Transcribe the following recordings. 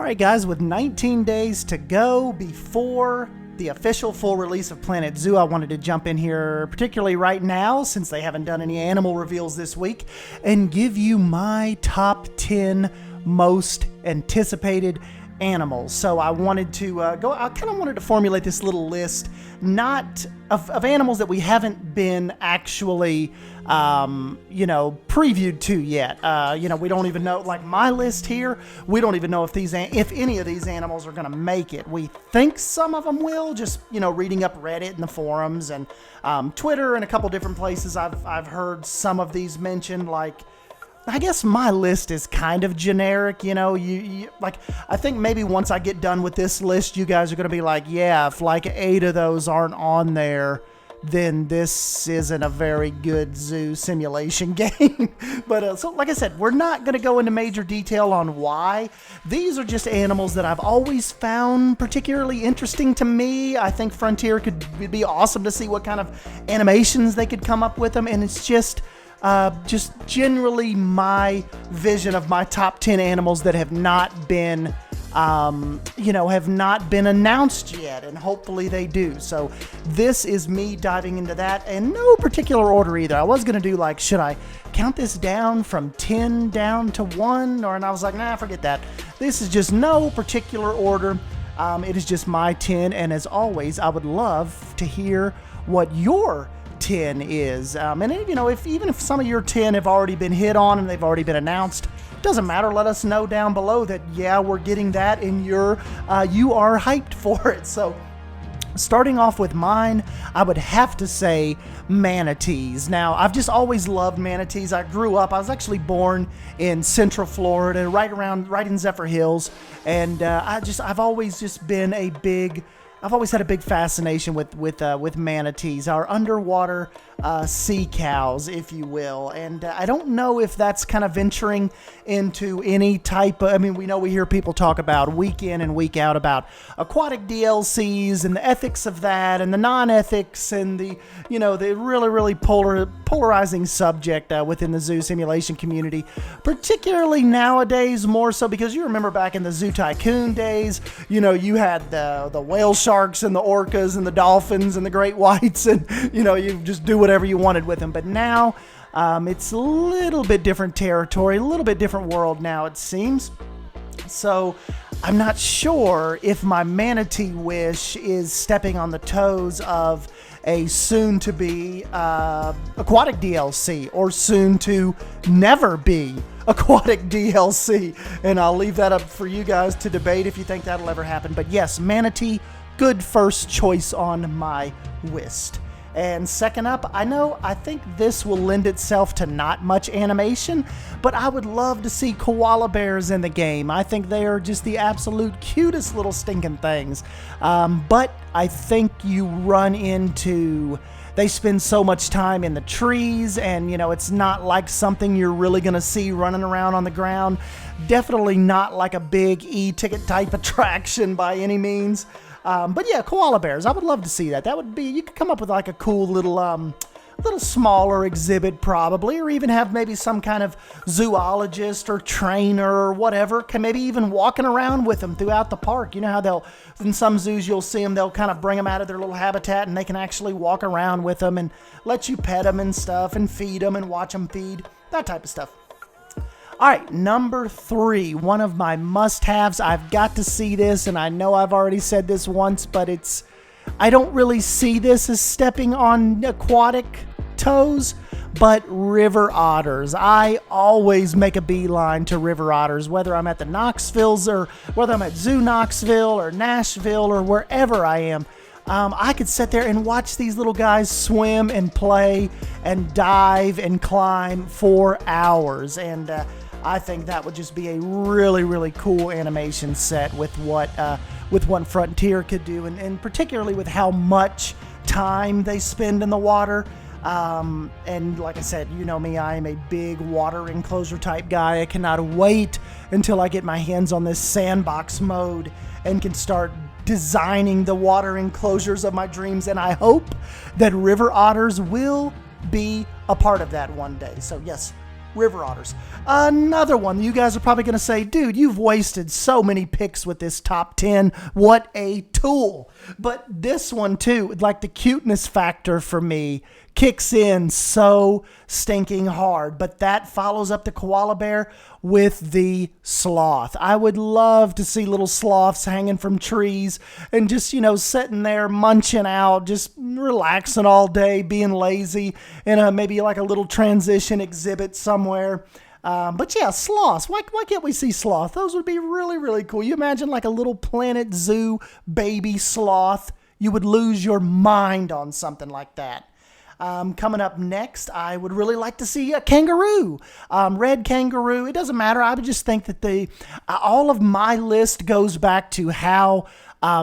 All right, guys, with 19 days to go before the official full release of Planet Zoo, I wanted to jump in here, particularly right now, since they haven't done any animal reveals this week, and give you my top 10 most anticipated animals. So I wanted to I kind of wanted to formulate this little list, not of animals that we haven't been actually, previewed to yet. We don't even know, like my list here, we don't even know if any of these animals are going to make it. We think some of them will, just, reading up Reddit and the forums and Twitter and a couple different places. I've heard some of these mentioned, like, I guess my list is kind of generic, I think maybe once I get done with this list, you guys are going to be like, yeah, if like 8 of those aren't on there, then this isn't a very good zoo simulation game. But so like I said, we're not going to go into major detail on why. These are just animals that I've always found particularly interesting to me. I think Frontier would be awesome to see what kind of animations they could come up with them. And it's just generally my vision of my top 10 animals that have not been, announced yet, and hopefully they do. So this is me diving into that, and no particular order either. I was going to do like, should I count this down from 10 down to 1? And I was like, nah, forget that. This is just no particular order. It is just my 10, and as always, I would love to hear what your 10 is, and if some of your 10 have already been hit on and they've already been announced, doesn't matter. Let us know down below that, yeah, we're getting that, and you are hyped for it. So starting off with mine, I would have to say manatees. Now, I've just always loved manatees. I was actually born in Central Florida, right in Zephyr Hills, and I've always had a big fascination with manatees, our underwater sea cows, if you will. And I don't know if that's kind of venturing into any type of, we hear people talk about week in and week out about aquatic DLCs and the ethics of that and the non-ethics and the really, really polarizing subject within the zoo simulation community, particularly nowadays, more so because you remember back in the Zoo Tycoon days, you had the whale sharks and the orcas and the dolphins and the great whites, and you just do whatever you wanted with them. But now it's a little bit different territory, a little bit different world now, it seems. So I'm not sure if my manatee wish is stepping on the toes of a soon-to-be aquatic DLC or soon-to never be aquatic DLC. And I'll leave that up for you guys to debate if you think that'll ever happen. But yes, manatee, good first choice on my list. And second up, I think this will lend itself to not much animation, but I would love to see koala bears in the game. I think they are just the absolute cutest little stinking things. But I think you run into, they spend so much time in the trees, and it's not like something you're really going to see running around on the ground. Definitely not like a big e-ticket type attraction by any means. But yeah, koala bears, I would love to see that. That would be, you could come up with like a cool little smaller exhibit probably, or even have maybe some kind of zoologist or trainer or whatever, can maybe even walking around with them throughout the park. You know how in some zoos you'll see them, they'll kind of bring them out of their little habitat and they can actually walk around with them and let you pet them and stuff and feed them and watch them feed, that type of stuff. All right, number 3, one of my must-haves. I've got to see this, and I know I've already said this once, but I don't really see this as stepping on aquatic toes, but river otters. I always make a beeline to river otters, whether I'm at the Knoxvilles or whether I'm at Zoo Knoxville or Nashville or wherever I am. I could sit there and watch these little guys swim and play and dive and climb for hours, and I think that would just be a really, really cool animation set with what Frontier could do, and particularly with how much time they spend in the water. And like I said, you know me, I am a big water enclosure type guy. I cannot wait until I get my hands on this sandbox mode and can start designing the water enclosures of my dreams. And I hope that river otters will be a part of that one day. So yes, river otters. Another one, you guys are probably going to say, dude, you've wasted so many picks with this top 10. What a tool. But this one too, like the cuteness factor for me, kicks in so stinking hard. But that follows up the koala bear with the sloth. I would love to see little sloths hanging from trees and just, sitting there munching out, just relaxing all day, being lazy in maybe like a little transition exhibit somewhere. But yeah, sloths. Why can't we see sloth? Those would be really, really cool. You imagine like a little Planet Zoo baby sloth. You would lose your mind on something like that. Coming up next, I would really like to see a kangaroo, red kangaroo. It doesn't matter. I would just think that all of my list goes back to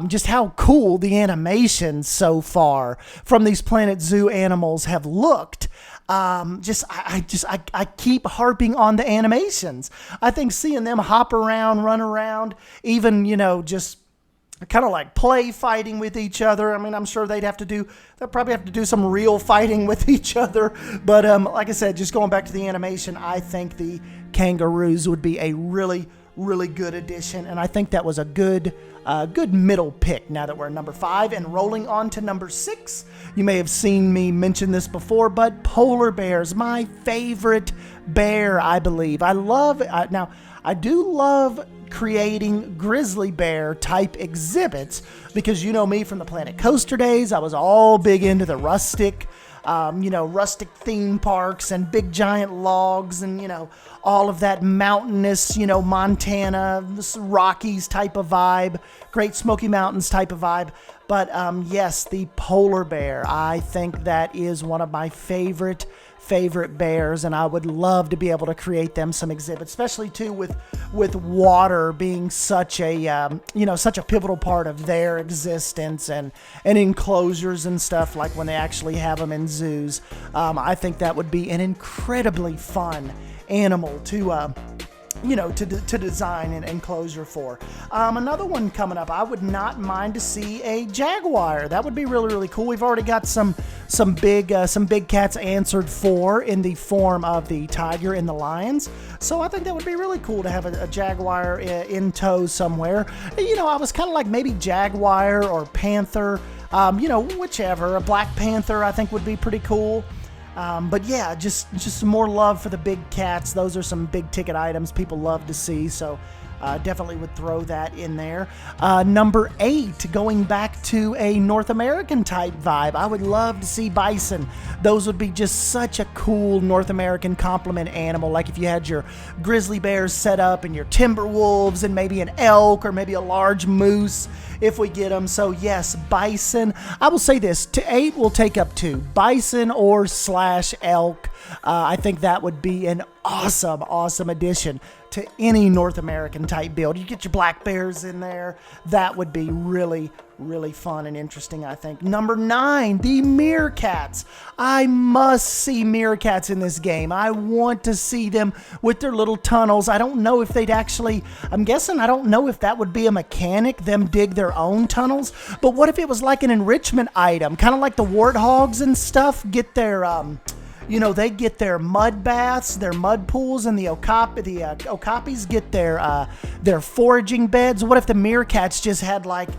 just how cool the animations so far from these Planet Zoo animals have looked. I keep harping on the animations. I think seeing them hop around, run around, even, just kind of like play fighting with each other. I mean, I'm sure they'll probably have to do some real fighting with each other. But like I said, just going back to the animation, I think the kangaroos would be a really, really good addition. And I think that was a good middle pick now that we're at number 5 and rolling on to number 6. You may have seen me mention this before, but polar bears, my favorite bear, I believe. I do love creating grizzly bear type exhibits because you know me from the Planet Coaster days. I was all big into the rustic theme parks and big giant logs and, all of that mountainous, Montana, Rockies type of vibe, Great Smoky Mountains type of vibe. But yes, the polar bear, I think that is one of my favorite bears, and I would love to be able to create them some exhibits, especially too with water being such a pivotal part of their existence and enclosures and stuff, like when they actually have them in zoos. I think that would be an incredibly fun animal to design an enclosure for. Another one coming up, I would not mind to see a jaguar. That would be really, really cool. We've already got some big cats answered for in the form of the tiger and the lions. So I think that would be really cool to have a jaguar in tow somewhere. I was kind of like maybe jaguar or panther, whichever. A black panther I think would be pretty cool. But yeah, just some more love for the big cats. Those are some big ticket items people love to see. So definitely would throw that in there. Number 8, going back to a North American type vibe, I would love to see bison. Those would be just such a cool North American complement animal. Like if you had your grizzly bears set up and your timber wolves and maybe an elk or maybe a large moose if we get them. So yes, bison. I will say this, to 8 we'll take up 2. Bison or / elk. I think that would be an awesome addition to any North American type build. You get your black bears in there. That would be really, really fun and interesting, I think. Number 9, the meerkats. I must see meerkats in this game. I want to see them with their little tunnels. I don't know if they'd actually, I don't know if that would be a mechanic, them dig their own tunnels. But what if it was like an enrichment item, kind of like the warthogs and stuff get their, they get their mud baths, their mud pools, and the okapis get their foraging beds. What if the meerkats just had like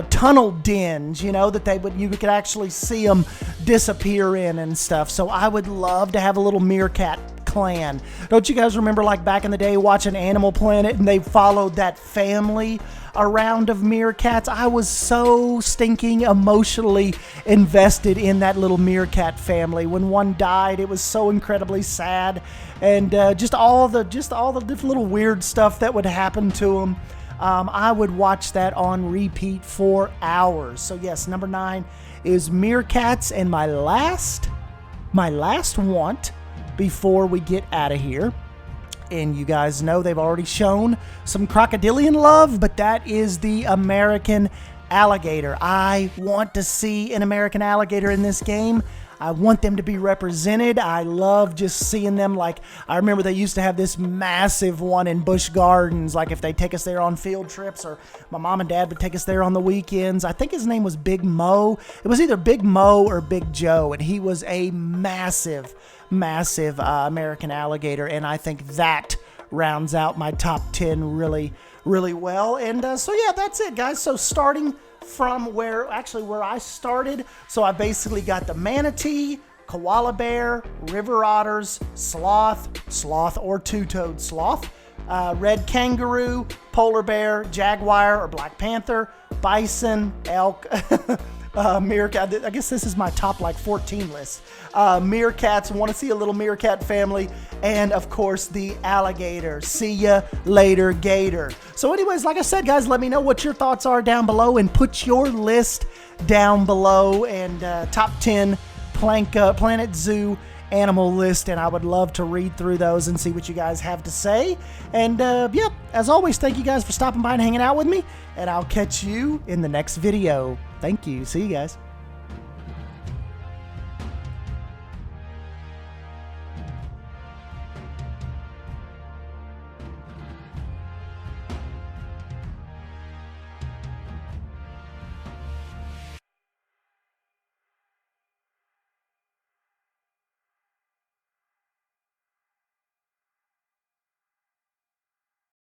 tunnel dens, that you could actually see them disappear in and stuff. So I would love to have a little meerkat clan. Don't you guys remember like back in the day watching Animal Planet and they followed that family around of meerkats? I was so stinking emotionally invested in that little meerkat family. When one died, it was so incredibly sad, and just all the different little weird stuff that would happen to them. I would watch that on repeat for hours. So yes, number 9 is meerkats, and my last want before we get out of here. And you guys know they've already shown some crocodilian love, but that is the American alligator. I want to see an American alligator in this game. I want them to be represented. I love just seeing them. Like, I remember they used to have this massive one in Busch Gardens, like if they take us there on field trips, or my mom and dad would take us there on the weekends. I think his name was Big Mo. It was either Big Mo or Big Joe, and he was a massive American alligator, and I think that rounds out my top 10 really well. And so yeah, that's it, guys. So starting from where I started, so I basically got the manatee, koala bear, river otters, sloth or two-toed sloth, red kangaroo, polar bear, jaguar or black panther, bison, elk, meerkat. I guess this is my top like 14 list. Meerkats, want to see a little meerkat family, and of course the alligator. See ya later, gator. So anyways, like I said, guys, let me know what your thoughts are down below, and put your list down below, and top 10 Planet Zoo animal list, and I would love to read through those and see what you guys have to say. And yeah, as always, thank you guys for stopping by and hanging out with me, and I'll catch you in the next video. Thank you. See you guys.